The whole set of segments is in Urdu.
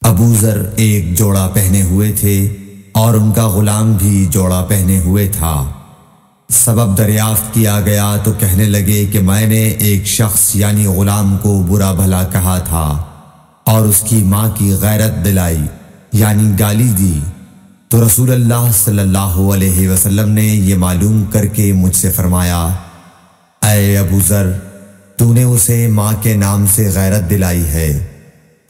ابو ذر ایک جوڑا پہنے ہوئے تھے اور ان کا غلام بھی جوڑا پہنے ہوئے تھا۔ سبب دریافت کیا گیا تو کہنے لگے کہ میں نے ایک شخص یعنی غلام کو برا بھلا کہا تھا اور اس کی ماں کی غیرت دلائی یعنی گالی دی، تو رسول اللہ صلی اللہ علیہ وسلم نے یہ معلوم کر کے مجھ سے فرمایا، اے ابو ذر، تو نے اسے ماں کے نام سے غیرت دلائی ہے،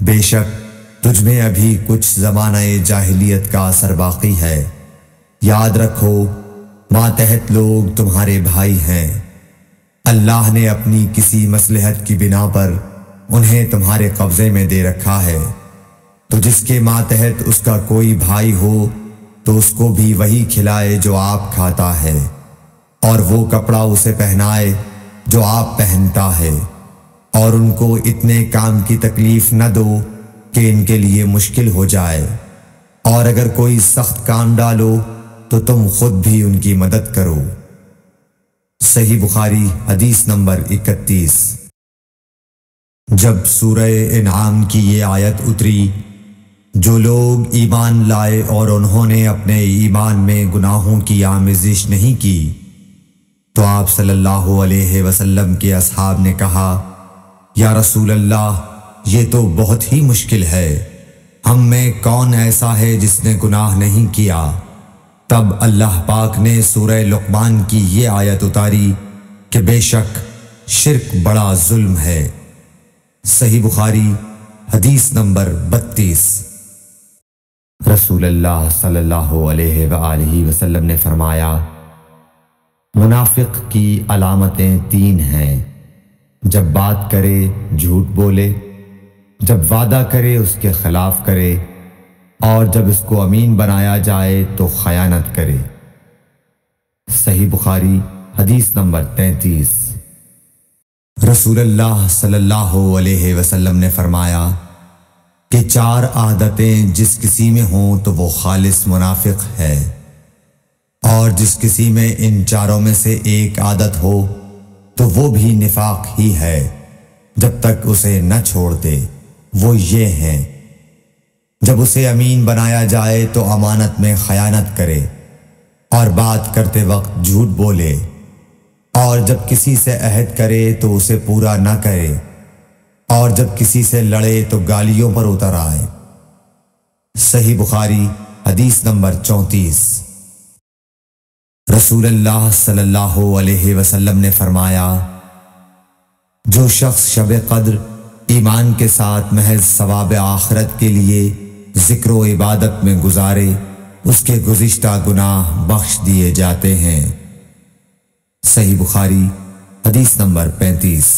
بے شک تجھ میں ابھی کچھ زمانہ جاہلیت کا اثر باقی ہے۔ یاد رکھو ماتحت لوگ تمہارے بھائی ہیں، اللہ نے اپنی کسی مصلحت کی بنا پر انہیں تمہارے قبضے میں دے رکھا ہے، تو جس کے ماتحت اس کا کوئی بھائی ہو تو اس کو بھی وہی کھلائے جو آپ کھاتا ہے، اور وہ کپڑا اسے پہنائے جو آپ پہنتا ہے، اور ان کو اتنے کام کی تکلیف نہ دو کہ ان کے لیے مشکل ہو جائے، اور اگر کوئی سخت کام ڈالو تو تم خود بھی ان کی مدد کرو۔ صحیح بخاری حدیث نمبر 31۔ جب سورہ انعام کی یہ آیت اتری، جو لوگ ایمان لائے اور انہوں نے اپنے ایمان میں گناہوں کی آمیزش نہیں کی، تو آپ صلی اللہ علیہ وسلم کے اصحاب نے کہا، یا رسول اللہ، یہ تو بہت ہی مشکل ہے، ہم میں کون ایسا ہے جس نے گناہ نہیں کیا؟ تب اللہ پاک نے سورہ لقمان کی یہ آیت اتاری کہ بے شک شرک بڑا ظلم ہے۔ صحیح بخاری حدیث نمبر 32۔ رسول اللہ صلی اللہ علیہ وآلہ وسلم نے فرمایا، منافق کی علامتیں 3 ہیں، جب بات کرے جھوٹ بولے، جب وعدہ کرے اس کے خلاف کرے، اور جب اس کو امین بنایا جائے تو خیانت کرے۔ صحیح بخاری حدیث نمبر 33۔ رسول اللہ صلی اللہ علیہ وسلم نے فرمایا کہ 4 عادتیں جس کسی میں ہوں تو وہ خالص منافق ہے، اور جس کسی میں ان 4 میں سے ایک عادت ہو تو وہ بھی نفاق ہی ہے جب تک اسے نہ چھوڑ دے۔ وہ یہ ہیں، جب اسے امین بنایا جائے تو امانت میں خیانت کرے، اور بات کرتے وقت جھوٹ بولے، اور جب کسی سے عہد کرے تو اسے پورا نہ کرے، اور جب کسی سے لڑے تو گالیوں پر اتر آئے۔ صحیح بخاری حدیث نمبر 34۔ رسول اللہ صلی اللہ علیہ وسلم نے فرمایا، جو شخص شب قدر ایمان کے ساتھ محض ثواب آخرت کے لیے ذکر و عبادت میں گزارے، اس کے گزشتہ گناہ بخش دیے جاتے ہیں۔ صحیح بخاری حدیث نمبر 35۔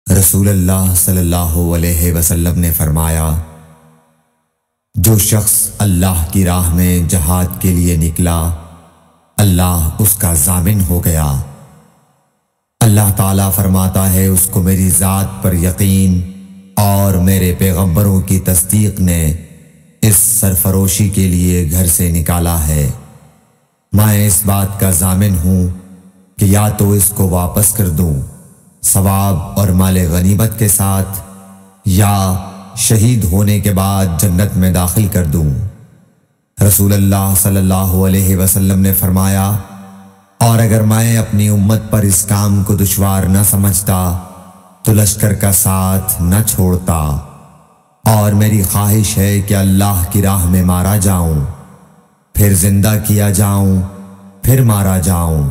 رسول اللہ صلی اللہ علیہ وسلم نے فرمایا، جو شخص اللہ کی راہ میں جہاد کے لیے نکلا، اللہ اس کا ضامن ہو گیا۔ اللہ تعالیٰ فرماتا ہے، اس کو میری ذات پر یقین اور میرے پیغمبروں کی تصدیق نے اس سرفروشی کے لیے گھر سے نکالا ہے۔ میں اس بات کا ضامن ہوں کہ یا تو اس کو واپس کر دوں ثواب اور مال غنیمت کے ساتھ، یا شہید ہونے کے بعد جنت میں داخل کر دوں۔ رسول اللہ صلی اللہ علیہ وسلم نے فرمایا، اور اگر میں اپنی امت پر اس کام کو دشوار نہ سمجھتا تو لشکر کا ساتھ نہ چھوڑتا، اور میری خواہش ہے کہ اللہ کی راہ میں مارا جاؤں، پھر زندہ کیا جاؤں، پھر مارا جاؤں،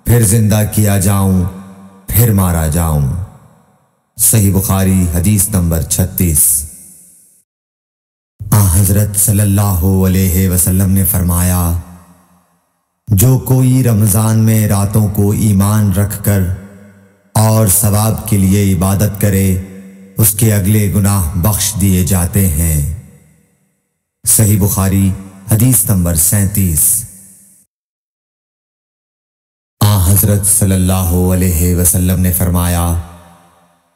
پھر زندہ کیا جاؤں، پھر مارا جاؤں۔ صحیح بخاری حدیث نمبر 36۔ حضرت صلی اللہ علیہ وسلم نے فرمایا، جو کوئی رمضان میں راتوں کو ایمان رکھ کر اور ثواب کے لیے عبادت کرے، اس کے اگلے گناہ بخش دیے جاتے ہیں۔ صحیح بخاری حدیث نمبر 37۔ حضرت صلی اللہ علیہ وسلم نے فرمایا،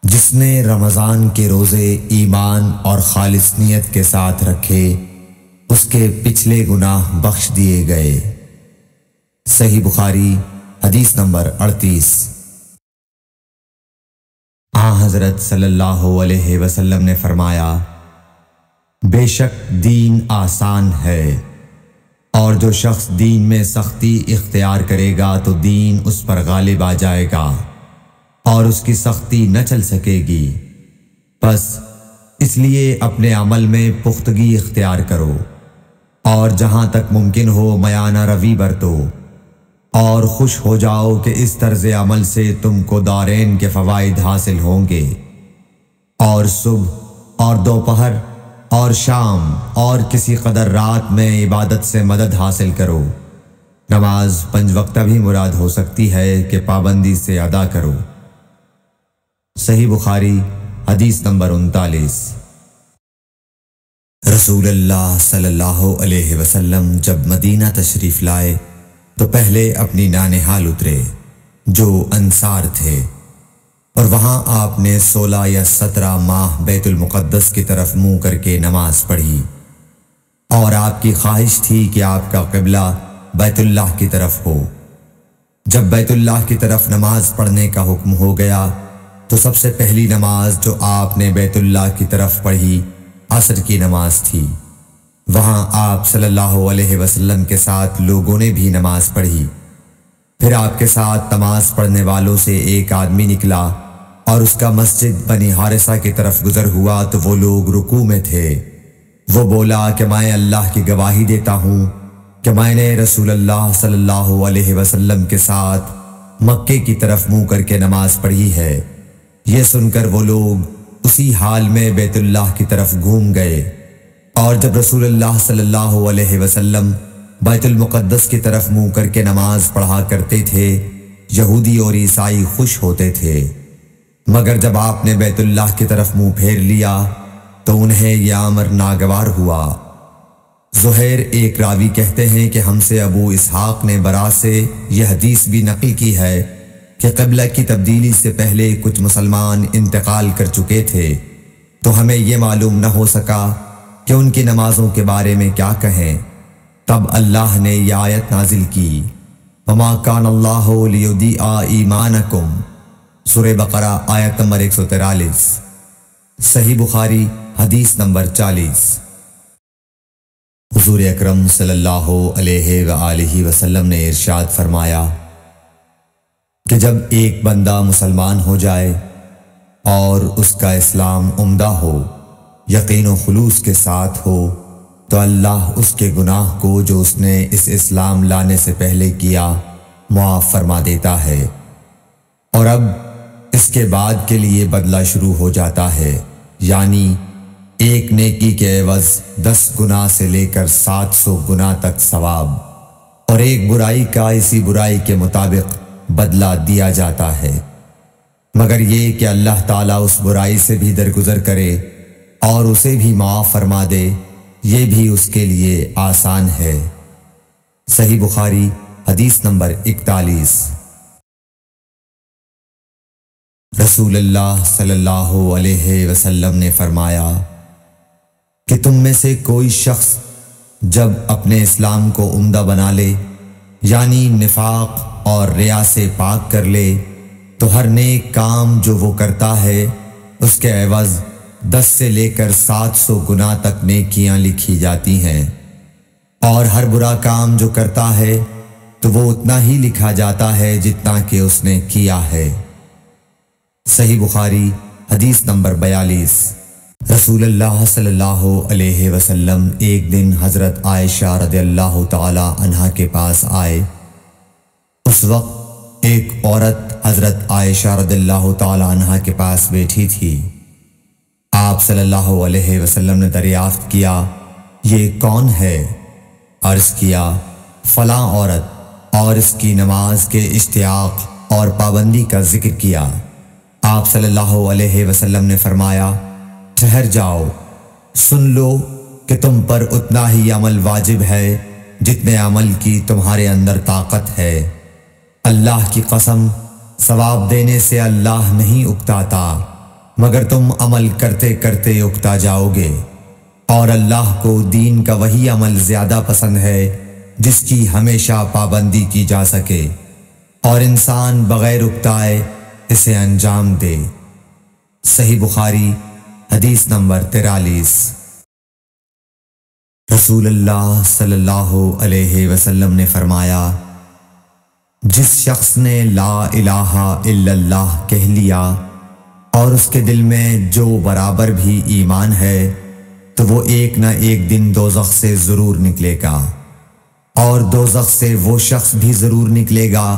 جس نے رمضان کے روزے ایمان اور خالص نیت کے ساتھ رکھے، اس کے پچھلے گناہ بخش دیے گئے۔ صحیح بخاری حدیث نمبر 38۔ حضرت صلی اللہ علیہ وسلم نے فرمایا، بے شک دین آسان ہے، اور جو شخص دین میں سختی اختیار کرے گا تو دین اس پر غالب آ جائے گا اور اس کی سختی نہ چل سکے گی۔ بس اس لیے اپنے عمل میں پختگی اختیار کرو اور جہاں تک ممکن ہو میانہ روی برتو، اور خوش ہو جاؤ کہ اس طرز عمل سے تم کو دارین کے فوائد حاصل ہوں گے، اور صبح اور دوپہر اور شام اور کسی قدر رات میں عبادت سے مدد حاصل کرو۔ نماز 5 وقتہ بھی مراد ہو سکتی ہے کہ پابندی سے ادا کرو۔ صحیح بخاری حدیث نمبر 39۔ رسول اللہ صلی اللہ علیہ وسلم جب مدینہ تشریف لائے تو پہلے اپنی نانہال اترے جو انصار تھے، اور وہاں آپ نے 16 یا 17 ماہ بیت المقدس کی طرف منہ کر کے نماز پڑھی، اور آپ کی خواہش تھی کہ آپ کا قبلہ بیت اللہ کی طرف ہو۔ جب بیت اللہ کی طرف نماز پڑھنے کا حکم ہو گیا تو سب سے پہلی نماز جو آپ نے بیت اللہ کی طرف پڑھی عصر کی نماز تھی۔ وہاں آپ صلی اللہ علیہ وسلم کے ساتھ لوگوں نے بھی نماز پڑھی۔ پھر آپ کے ساتھ نماز پڑھنے والوں سے ایک آدمی نکلا اور اس کا مسجد بنی حارثہ کی طرف گزر ہوا تو وہ لوگ رکوع میں تھے۔ وہ بولا کہ میں اللہ کی گواہی دیتا ہوں کہ میں نے رسول اللہ صلی اللہ علیہ وسلم کے ساتھ مکے کی طرف منہ کر کے نماز پڑھی ہے۔ یہ سن کر وہ لوگ اسی حال میں بیت اللہ کی طرف گھوم گئے، اور جب رسول اللہ صلی اللہ علیہ وسلم بیت المقدس کی طرف منہ کر کے نماز پڑھا کرتے تھے، یہودی اور عیسائی خوش ہوتے تھے، مگر جب آپ نے بیت اللہ کی طرف منہ پھیر لیا تو انہیں یہ امر ناگوار ہوا۔ زہیر ایک راوی کہتے ہیں کہ ہم سے ابو اسحاق نے برا سے یہ حدیث بھی نقل کی ہے کہ قبلہ کی تبدیلی سے پہلے کچھ مسلمان انتقال کر چکے تھے، تو ہمیں یہ معلوم نہ ہو سکا کہ ان کی نمازوں کے بارے میں کیا کہیں۔ تب اللہ نے یہ آیت نازل کی، وَمَا كَانَ اللَّهُ لِيُضِيعَ إِيمَانَكُمْ، سورہ بقرہ آیت نمبر 143۔ صحیح بخاری حدیث نمبر 40۔ حضور اکرم صلی اللہ علیہ وآلہ وسلم نے ارشاد فرمایا کہ جب ایک بندہ مسلمان ہو جائے اور اس کا اسلام عمدہ ہو، یقین و خلوص کے ساتھ ہو، تو اللہ اس کے گناہ کو جو اس نے اس اسلام لانے سے پہلے کیا معاف فرما دیتا ہے، اور اب اس کے بعد کے لیے بدلہ شروع ہو جاتا ہے، یعنی ایک نیکی کے عوض 10 گناہ سے لے کر 700 گناہ تک ثواب، اور ایک برائی کا اسی برائی کے مطابق بدلہ دیا جاتا ہے، مگر یہ کہ اللہ تعالیٰ اس برائی سے بھی درگزر کرے اور اسے بھی معاف فرما دے، یہ بھی اس کے لیے آسان ہے۔ صحیح بخاری حدیث نمبر 41۔ رسول اللہ صلی اللہ علیہ وسلم نے فرمایا کہ تم میں سے کوئی شخص جب اپنے اسلام کو عمدہ بنا لے، یعنی نفاق اور ریا سے پاک کر لے، تو ہر نیک کام جو وہ کرتا ہے اس کے عوض 10 سے لے کر 700 گناہ تک نیکیاں لکھی جاتی ہیں، اور ہر برا کام جو کرتا ہے تو وہ اتنا ہی لکھا جاتا ہے جتنا کہ اس نے کیا ہے۔ صحیح بخاری حدیث نمبر 42۔ رسول اللہ صلی اللہ علیہ وسلم ایک دن حضرت عائشہ رضی اللہ تعالی عنہا کے پاس آئے۔ اس وقت ایک عورت حضرت عائشہ رضی اللہ تعالی عنہا کے پاس بیٹھی تھی۔ آپ صلی اللہ علیہ وسلم نے دریافت کیا، یہ کون ہے؟ عرض کیا، فلاں عورت، اور اس کی نماز کے اشتیاق اور پابندی کا ذکر کیا۔ آپ صلی اللہ علیہ وسلم نے فرمایا، ٹھہر جاؤ، سن لو کہ تم پر اتنا ہی عمل واجب ہے جتنے عمل کی تمہارے اندر طاقت ہے۔ اللہ کی قسم، ثواب دینے سے اللہ نہیں اکتاتا، مگر تم عمل کرتے کرتے اکتا جاؤ گے، اور اللہ کو دین کا وہی عمل زیادہ پسند ہے جس کی ہمیشہ پابندی کی جا سکے، اور انسان بغیر اکتائے اسے انجام دے۔ صحیح بخاری حدیث نمبر 43۔ رسول اللہ صلی اللہ علیہ وسلم نے فرمایا، جس شخص نے لا الہ الا اللہ کہہ لیا اور اس کے دل میں جو برابر بھی ایمان ہے تو وہ ایک نہ ایک دن دوزخ سے ضرور نکلے گا، اور دوزخ سے وہ شخص بھی ضرور نکلے گا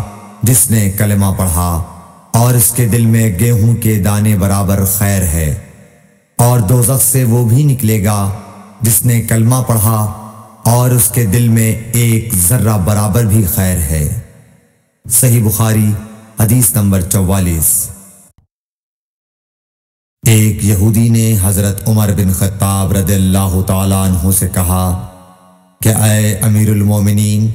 جس نے کلمہ پڑھا اور اس کے دل میں گیہوں کے دانے برابر خیر ہے، اور دوزخ سے وہ بھی نکلے گا جس نے کلمہ پڑھا اور اس کے دل میں ایک ذرہ برابر بھی خیر ہے۔ صحیح بخاری حدیث نمبر 44۔ ایک یہودی نے حضرت عمر بن خطاب رضی اللہ تعالیٰ عنہ سے کہا کہ اے امیر المومنین،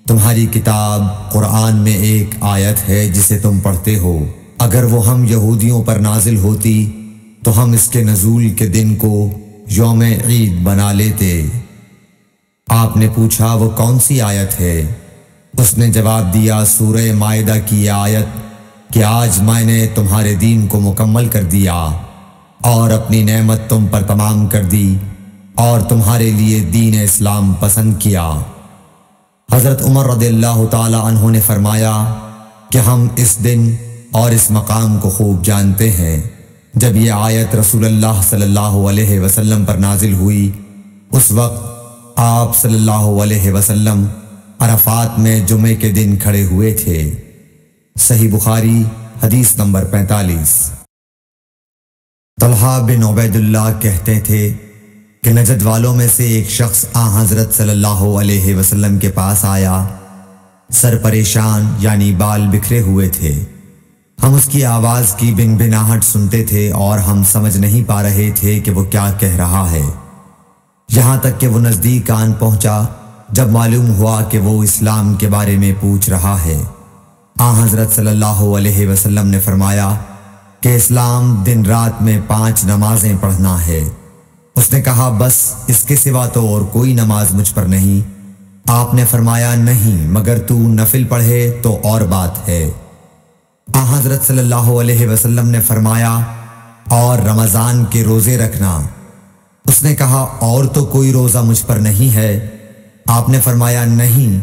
تمہاری کتاب قرآن میں ایک آیت ہے جسے تم پڑھتے ہو، اگر وہ ہم یہودیوں پر نازل ہوتی تو ہم اس کے نزول کے دن کو یوم عید بنا لیتے۔ آپ نے پوچھا وہ کون سی آیت ہے؟ اس نے جواب دیا، سورہ مائدہ کی یہ آیت کہ آج میں نے تمہارے دین کو مکمل کر دیا اور اپنی نعمت تم پر تمام کر دی اور تمہارے لیے دین اسلام پسند کیا۔ حضرت عمر رضی اللہ تعالی عنہ نے فرمایا کہ ہم اس دن اور اس مقام کو خوب جانتے ہیں۔ جب یہ آیت رسول اللہ صلی اللہ علیہ وسلم پر نازل ہوئی، اس وقت آپ صلی اللہ علیہ وسلم عرفات میں جمعے کے دن کھڑے ہوئے تھے۔ صحیح بخاری حدیث نمبر 45۔ طلحہ بن عبید اللہ کہتے تھے کہ نجد والوں میں سے ایک شخص حضرت صلی اللہ علیہ وسلم کے پاس آیا، سر پریشان یعنی بال بکھرے ہوئے تھے۔ ہم اس کی آواز کی بن بناہٹ سنتے تھے اور ہم سمجھ نہیں پا رہے تھے کہ وہ کیا کہہ رہا ہے، یہاں تک کہ وہ نزدیک آن پہنچا جب معلوم ہوا کہ وہ اسلام کے بارے میں پوچھ رہا ہے۔ حضرت صلی اللہ علیہ وسلم نے فرمایا کہ اسلام دن رات میں 5 نمازیں پڑھنا ہے۔ اس نے کہا، بس اس کے سوا تو اور کوئی نماز مجھ پر نہیں۔ آپ نے فرمایا، نہیں، مگر تو نفل پڑھے تو اور بات ہے۔ حضرت صلی اللہ علیہ وسلم نے فرمایا، اور رمضان کے روزے رکھنا۔ اس نے کہا، اور تو کوئی روزہ مجھ پر نہیں ہے۔ آپ نے فرمایا، نہیں،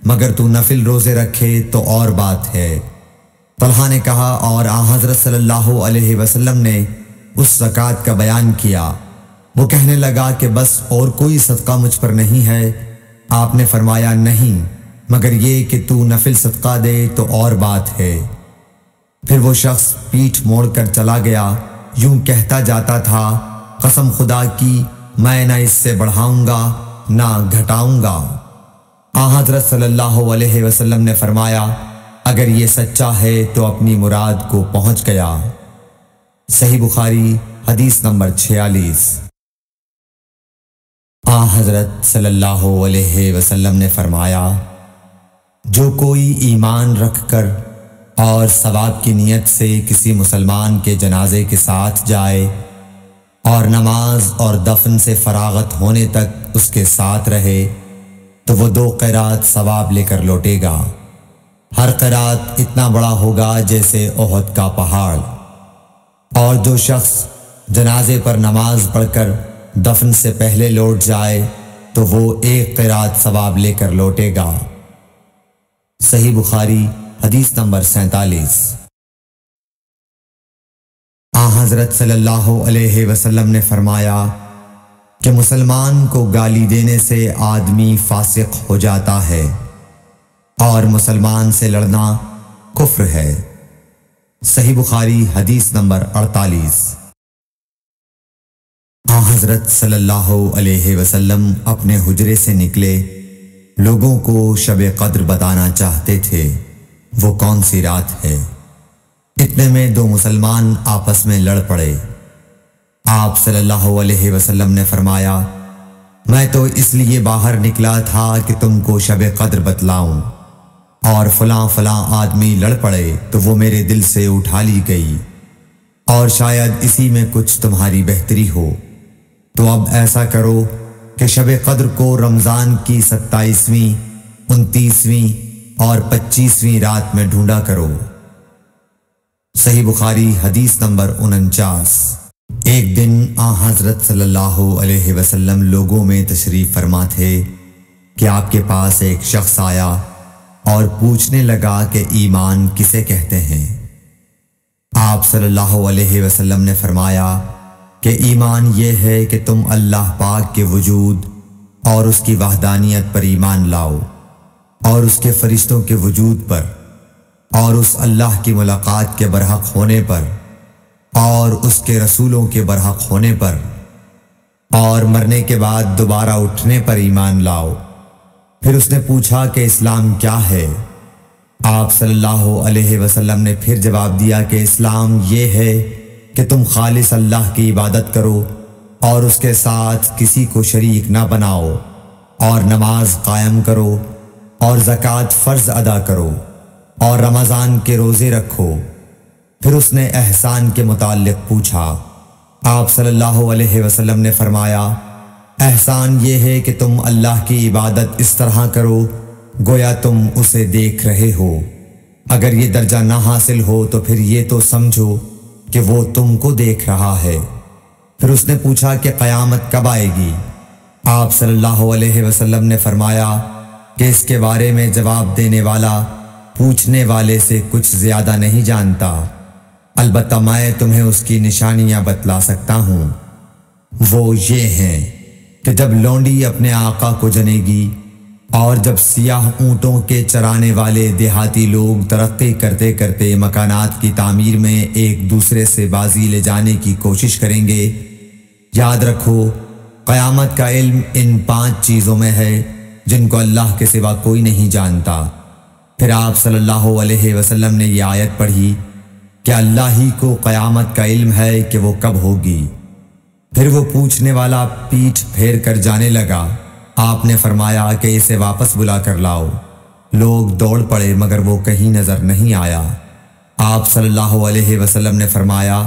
مگر تو نفل روزے رکھے تو اور بات ہے۔ طلحہ نے کہا، اور حضرت صلی اللہ علیہ وسلم نے اس زکوٰۃ کا بیان کیا۔ وہ کہنے لگا کہ بس اور کوئی صدقہ مجھ پر نہیں ہے۔ آپ نے فرمایا، نہیں، مگر یہ کہ تو نفل صدقہ دے تو اور بات ہے۔ پھر وہ شخص پیٹھ موڑ کر چلا گیا، یوں کہتا جاتا تھا، قسم خدا کی میں نہ اس سے بڑھاؤں گا نہ گھٹاؤں گا۔ حضرت صلی اللہ علیہ وسلم نے فرمایا، اگر یہ سچا ہے تو اپنی مراد کو پہنچ گیا۔ صحیح بخاری حدیث نمبر 46۔ حضرت صلی اللہ علیہ وسلم نے فرمایا، جو کوئی ایمان رکھ کر اور ثواب کی نیت سے کسی مسلمان کے جنازے کے ساتھ جائے اور نماز اور دفن سے فراغت ہونے تک اس کے ساتھ رہے تو وہ 2 قیرات ثواب لے کر لوٹے گا۔ ہر قیرات اتنا بڑا ہوگا جیسے احد کا پہاڑ۔ اور جو شخص جنازے پر نماز پڑھ کر دفن سے پہلے لوٹ جائے تو وہ 1 قیرات ثواب لے کر لوٹے گا۔ صحیح بخاری حدیث نمبر 47۔ حضرت صلی اللہ علیہ وسلم نے فرمایا کہ مسلمان کو گالی دینے سے آدمی فاسق ہو جاتا ہے اور مسلمان سے لڑنا کفر ہے۔ صحیح بخاری حدیث نمبر 48۔ حضرت صلی اللہ علیہ وسلم اپنے حجرے سے نکلے، لوگوں کو شب قدر بتانا چاہتے تھے وہ کون سی رات ہے۔ اتنے میں 2 مسلمان آپس میں لڑ پڑے۔ آپ صلی اللہ علیہ وسلم نے فرمایا، میں تو اس لیے باہر نکلا تھا کہ تم کو شب قدر بتلاؤں، اور فلاں فلاں آدمی لڑ پڑے تو وہ میرے دل سے اٹھا لی گئی، اور شاید اسی میں کچھ تمہاری بہتری ہو، تو اب ایسا کرو کہ شب قدر کو رمضان کی 27ویں، 29ویں اور 25ویں رات میں ڈھونڈا کرو۔ صحیح بخاری حدیث نمبر 49۔ ایک دن حضرت صلی اللہ علیہ وسلم لوگوں میں تشریف فرما تھے کہ آپ کے پاس ایک شخص آیا اور پوچھنے لگا کہ ایمان کسے کہتے ہیں۔ آپ صلی اللہ علیہ وسلم نے فرمایا کہ ایمان یہ ہے کہ تم اللہ پاک کے وجود اور اس کی وحدانیت پر ایمان لاؤ، اور اس کے فرشتوں کے وجود پر، اور اس اللہ کی ملاقات کے برحق ہونے پر، اور اس کے رسولوں کے برحق ہونے پر، اور مرنے کے بعد دوبارہ اٹھنے پر ایمان لاؤ۔ پھر اس نے پوچھا کہ اسلام کیا ہے؟ آپ صلی اللہ علیہ وسلم نے پھر جواب دیا کہ اسلام یہ ہے کہ تم خالص اللہ کی عبادت کرو اور اس کے ساتھ کسی کو شریک نہ بناؤ، اور نماز قائم کرو، اور زکوٰۃ فرض ادا کرو، اور رمضان کے روزے رکھو۔ پھر اس نے احسان کے متعلق پوچھا۔ آپ صلی اللہ علیہ وسلم نے فرمایا، احسان یہ ہے کہ تم اللہ کی عبادت اس طرح کرو گویا تم اسے دیکھ رہے ہو۔ اگر یہ درجہ نہ حاصل ہو تو پھر یہ تو سمجھو کہ وہ تم کو دیکھ رہا ہے۔ پھر اس نے پوچھا کہ قیامت کب آئے گی؟ آپ صلی اللہ علیہ وسلم نے فرمایا کہ اس کے بارے میں جواب دینے والا پوچھنے والے سے کچھ زیادہ نہیں جانتا، البتہ میں تمہیں اس کی نشانیاں بتلا سکتا ہوں۔ وہ یہ ہیں کہ جب لونڈی اپنے آقا کو جنے گی، اور جب سیاہ اونٹوں کے چرانے والے دیہاتی لوگ ترقی کرتے کرتے مکانات کی تعمیر میں ایک دوسرے سے بازی لے جانے کی کوشش کریں گے، یاد رکھو قیامت کا علم ان 5 چیزوں میں ہے جن کو اللہ کے سوا کوئی نہیں جانتا۔ پھر آپ صلی اللہ علیہ وسلم نے یہ آیت پڑھی کہ اللہ ہی کو قیامت کا علم ہے کہ وہ کب ہوگی۔ پھر وہ پوچھنے والا پیٹھ پھیر کر جانے لگا۔ آپ نے فرمایا کہ اسے واپس بلا کر لاؤ۔ لوگ دوڑ پڑے مگر وہ کہیں نظر نہیں آیا۔ آپ صلی اللہ علیہ وسلم نے فرمایا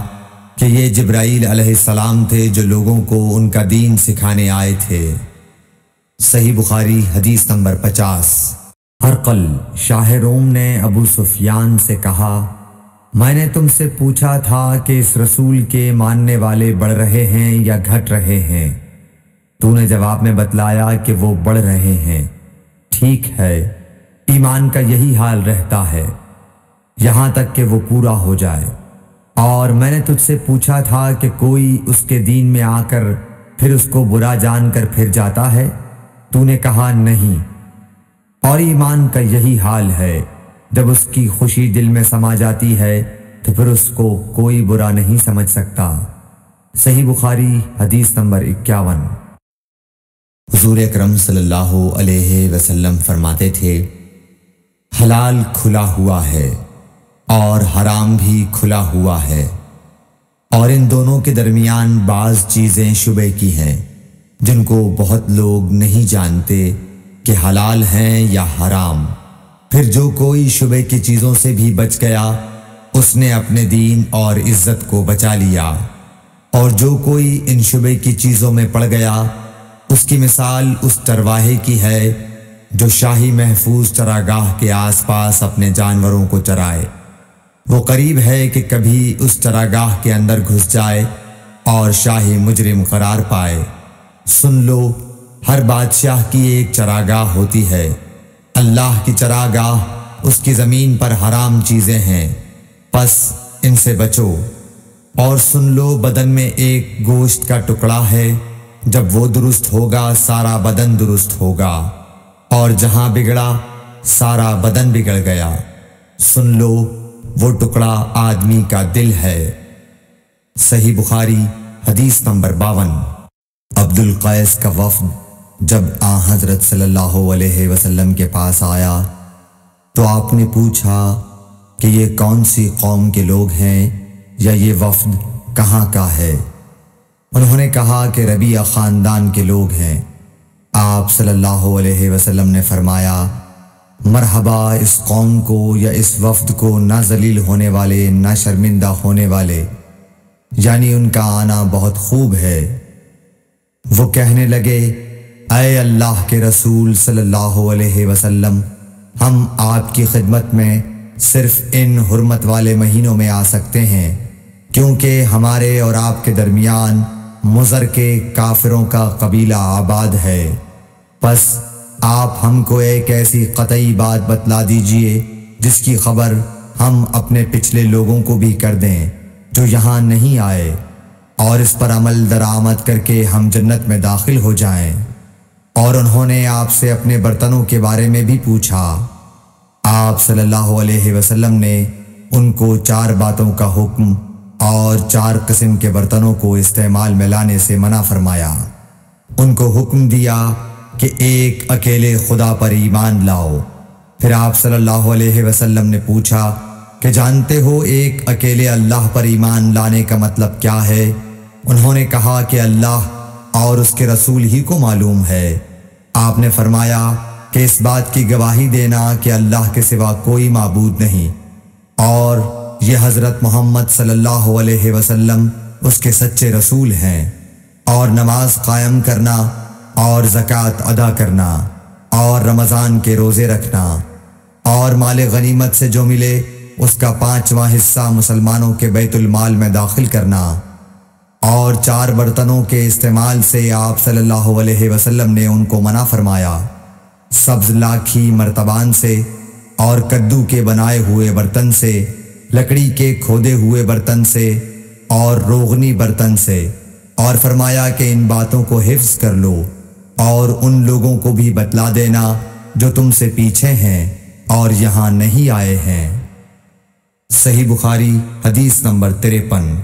کہ یہ جبرائیل علیہ السلام تھے جو لوگوں کو ان کا دین سکھانے آئے تھے۔ صحیح بخاری حدیث نمبر 50۔ ہرقل شاہ روم نے ابو سفیان سے کہا، میں نے تم سے پوچھا تھا کہ اس رسول کے ماننے والے بڑھ رہے ہیں یا گھٹ رہے ہیں؟ تو نے جواب میں بتلایا کہ وہ بڑھ رہے ہیں۔ ٹھیک ہے، ایمان کا یہی حال رہتا ہے یہاں تک کہ وہ پورا ہو جائے۔ اور میں نے تجھ سے پوچھا تھا کہ کوئی اس کے دین میں آ کر پھر اس کو برا جان کر پھر جاتا ہے؟ تو نے کہا نہیں۔ اور ایمان کا یہی حال ہے، جب اس کی خوشی دل میں سما جاتی ہے تو پھر اس کو کوئی برا نہیں سمجھ سکتا۔ صحیح بخاری حدیث نمبر 51۔ حضور اکرم صلی اللہ علیہ وسلم فرماتے تھے، حلال کھلا ہوا ہے اور حرام بھی کھلا ہوا ہے، اور ان دونوں کے درمیان بعض چیزیں شبہ کی ہیں جن کو بہت لوگ نہیں جانتے کہ حلال ہیں یا حرام۔ پھر جو کوئی شبہ کی چیزوں سے بھی بچ گیا اس نے اپنے دین اور عزت کو بچا لیا، اور جو کوئی ان شبہ کی چیزوں میں پڑ گیا اس کی مثال اس چرواہے کی ہے جو شاہی محفوظ چراگاہ کے آس پاس اپنے جانوروں کو چرائے۔ وہ قریب ہے کہ کبھی اس چراگاہ کے اندر گھس جائے اور شاہی مجرم قرار پائے۔ سن لو، ہر بادشاہ کی ایک چراگاہ ہوتی ہے۔ اللہ کی چراگاہ اس کی زمین پر حرام چیزیں ہیں، پس ان سے بچو۔ اور سن لو، بدن میں ایک گوشت کا ٹکڑا ہے، جب وہ درست ہوگا سارا بدن درست ہوگا، اور جہاں بگڑا سارا بدن بگڑ گیا۔ سن لو، وہ ٹکڑا آدمی کا دل ہے۔ صحیح بخاری حدیث نمبر 52۔ عبد القیس کا وفد جب حضرت صلی اللہ علیہ وسلم کے پاس آیا تو آپ نے پوچھا کہ یہ کون سی قوم کے لوگ ہیں یا یہ وفد کہاں کا ہے؟ انہوں نے کہا کہ ربیعہ خاندان کے لوگ ہیں۔ آپ صلی اللہ علیہ وسلم نے فرمایا، مرحبا اس قوم کو یا اس وفد کو، نہ ذلیل ہونے والے نہ شرمندہ ہونے والے، یعنی ان کا آنا بہت خوب ہے۔ وہ کہنے لگے، اے اللہ کے رسول صلی اللہ علیہ وسلم، ہم آپ کی خدمت میں صرف ان حرمت والے مہینوں میں آ سکتے ہیں کیونکہ ہمارے اور آپ کے درمیان مضر کے کافروں کا قبیلہ آباد ہے۔ پس آپ ہم کو ایک ایسی قطعی بات بتلا دیجئے جس کی خبر ہم اپنے پچھلے لوگوں کو بھی کر دیں جو یہاں نہیں آئے، اور اس پر عمل درآمد کر کے ہم جنت میں داخل ہو جائیں۔ اور انہوں نے آپ سے اپنے برتنوں کے بارے میں بھی پوچھا۔ آپ صلی اللہ علیہ وسلم نے ان کو 4 باتوں کا حکم اور 4 قسم کے برتنوں کو استعمال میں لانے سے منع فرمایا۔ ان کو حکم دیا کہ ایک اکیلے خدا پر ایمان لاؤ۔ پھر آپ صلی اللہ علیہ وسلم نے پوچھا کہ جانتے ہو ایک اکیلے اللہ پر ایمان لانے کا مطلب کیا ہے؟ انہوں نے کہا کہ اللہ اور اس کے رسول ہی کو معلوم ہے۔ آپ نے فرمایا کہ اس بات کی گواہی دینا کہ اللہ کے سوا کوئی معبود نہیں، اور یہ حضرت محمد صلی اللہ علیہ وسلم اس کے سچے رسول ہیں، اور نماز قائم کرنا اور زکوٰۃ ادا کرنا اور رمضان کے روزے رکھنا اور مال غنیمت سے جو ملے اس کا 5واں حصہ مسلمانوں کے بیت المال میں داخل کرنا، اور 4 برتنوں کے استعمال سے آپ صلی اللہ علیہ وسلم نے ان کو منع فرمایا، سبز لاکھی مرتبان سے اور کدو کے بنائے ہوئے برتن سے، لکڑی کے کھودے ہوئے برتن سے اور روغنی برتن سے، اور فرمایا کہ ان باتوں کو حفظ کر لو اور ان لوگوں کو بھی بتلا دینا جو تم سے پیچھے ہیں اور یہاں نہیں آئے ہیں۔ صحیح بخاری حدیث نمبر 53۔